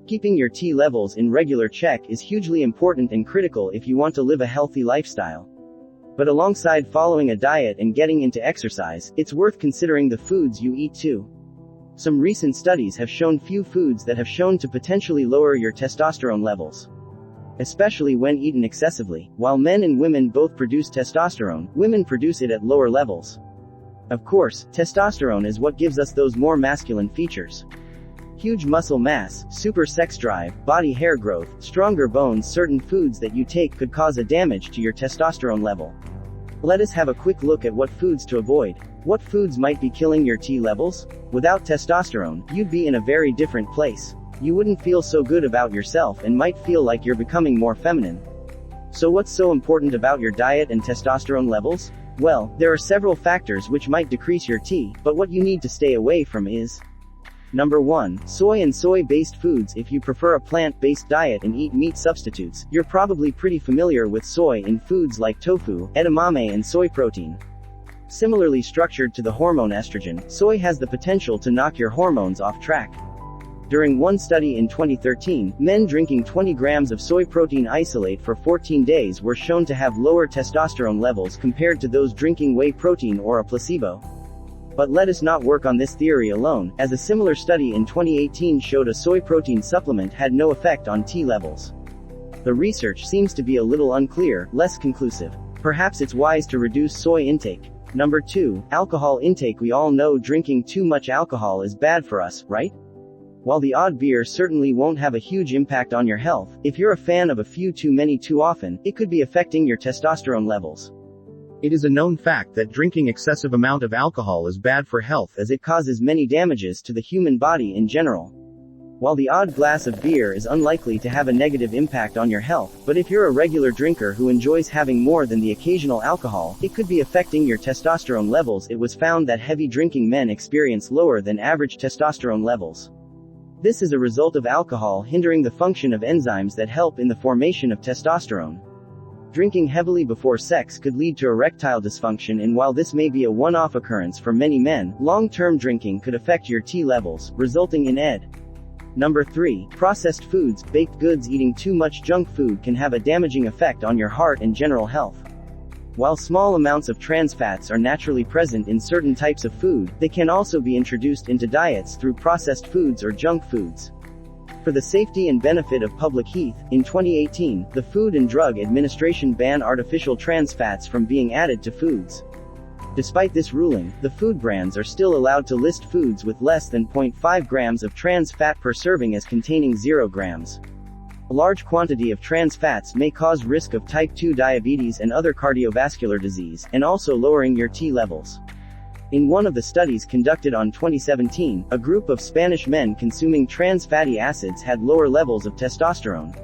Keeping your T levels in regular check is hugely important and critical if you want to live a healthy lifestyle. But alongside following a diet and getting into exercise, it's worth considering the foods you eat too. Some recent studies have shown few foods that have shown to potentially lower your testosterone levels, especially when eaten excessively. While men and women both produce testosterone, women produce it at lower levels. Of course, testosterone is what gives us those more masculine features. Huge muscle mass, super sex drive, body hair growth, stronger bones. Certain foods that you take could cause a damage to your testosterone level. Let us have a quick look at what foods to avoid. What foods might be killing your T levels? Without testosterone, you'd be in a very different place. You wouldn't feel so good about yourself and might feel like you're becoming more feminine. So what's so important about your diet and testosterone levels? Well, there are several factors which might decrease your T, but what you need to stay away from is: Number 1. Soy and soy-based foods. If you prefer a plant-based diet and eat meat substitutes, you're probably pretty familiar with soy in foods like tofu, edamame and soy protein. Similarly structured to the hormone estrogen, soy has the potential to knock your hormones off track. During one study in 2013, men drinking 20 grams of soy protein isolate for 14 days were shown to have lower testosterone levels compared to those drinking whey protein or a placebo. But let us not work on this theory alone, as a similar study in 2018 showed a soy protein supplement had no effect on T levels. The research seems to be a little unclear, less conclusive. Perhaps it's wise to reduce soy intake. Number 2. Alcohol intake. We all know drinking too much alcohol is bad for us, right? While the odd beer certainly won't have a huge impact on your health, if you're a fan of a few too many too often, it could be affecting your testosterone levels. It is a known fact that drinking excessive amount of alcohol is bad for health, as it causes many damages to the human body in general. While the odd glass of beer is unlikely to have a negative impact on your health, but if you're a regular drinker who enjoys having more than the occasional alcohol, it could be affecting your testosterone levels. It was found that heavy drinking men experience lower than average testosterone levels. This is a result of alcohol hindering the function of enzymes that help in the formation of testosterone. Drinking heavily before sex could lead to erectile dysfunction, and while this may be a one-off occurrence for many men, long-term drinking could affect your T levels, resulting in ED. Number 3. Processed foods, baked goods. Eating too much junk food can have a damaging effect on your heart and general health. While small amounts of trans fats are naturally present in certain types of food, they can also be introduced into diets through processed foods or junk foods. For the safety and benefit of public health, in 2018, the Food and Drug Administration banned artificial trans fats from being added to foods. Despite this ruling, the food brands are still allowed to list foods with less than 0.5 grams of trans fat per serving as containing 0 grams. A large quantity of trans fats may cause risk of type 2 diabetes and other cardiovascular disease, and also lowering your T levels. In one of the studies conducted on 2017, a group of Spanish men consuming trans fatty acids had lower levels of testosterone.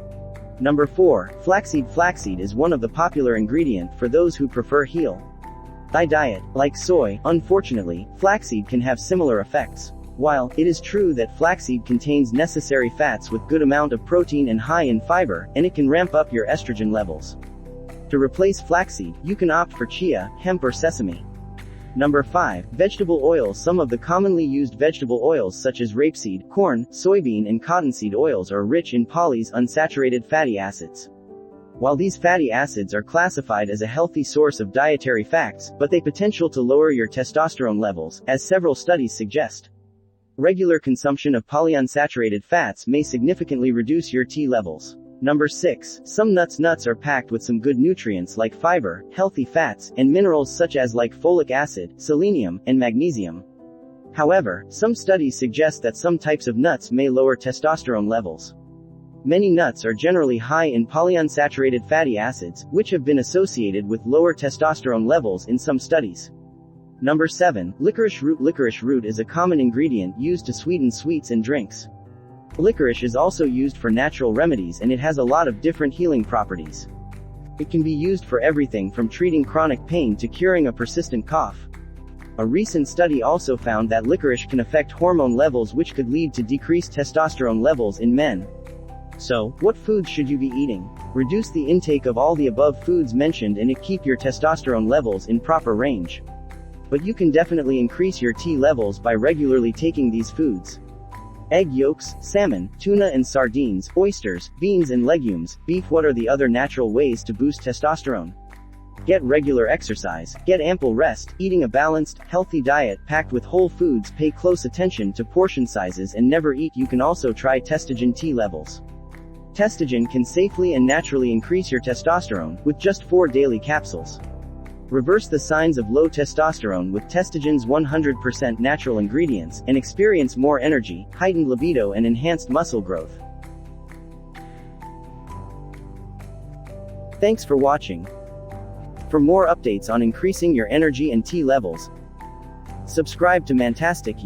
Number 4. Flaxseed. Flaxseed is one of the popular ingredient for those who prefer healthy diet. Like soy, unfortunately, flaxseed can have similar effects. While it is true that flaxseed contains necessary fats with good amount of protein and high in fiber, and it can ramp up your estrogen levels. To replace flaxseed, you can opt for chia, hemp or sesame. Number 5. Vegetable oils. Some of the commonly used vegetable oils such as rapeseed, corn, soybean and cottonseed oils are rich in polyunsaturated fatty acids. While these fatty acids are classified as a healthy source of dietary fats, but they potential to lower your testosterone levels, as several studies suggest. Regular consumption of polyunsaturated fats may significantly reduce your T levels. Number 6. Some nuts. Nuts are packed with some good nutrients like fiber, healthy fats, and minerals such as folic acid, selenium, and magnesium. However, some studies suggest that some types of nuts may lower testosterone levels. Many nuts are generally high in polyunsaturated fatty acids, which have been associated with lower testosterone levels in some studies. Number 7. Licorice root. Licorice root is a common ingredient used to sweeten sweets and drinks. Licorice is also used for natural remedies, and it has a lot of different healing properties. It can be used for everything from treating chronic pain to curing a persistent cough. A recent study also found that licorice can affect hormone levels, which could lead to decreased testosterone levels in men. So, what foods should you be eating? Reduce the intake of all the above foods mentioned and keep your testosterone levels in proper range. But you can definitely increase your T levels by regularly taking these foods. Egg yolks, salmon, tuna and sardines, oysters, beans and legumes, beef. What are the other natural ways to boost testosterone? Get regular exercise, get ample rest, eating a balanced, healthy diet packed with whole foods. Pay close attention to portion sizes and never eat. You can also try Testogen tea levels. Testogen can safely and naturally increase your testosterone, with just 4 daily capsules. Reverse the signs of low testosterone with Testogen's 100% natural ingredients, and experience more energy, heightened libido and enhanced muscle growth. Thanks for watching. For more updates on increasing your energy and T levels, subscribe to Mantastic.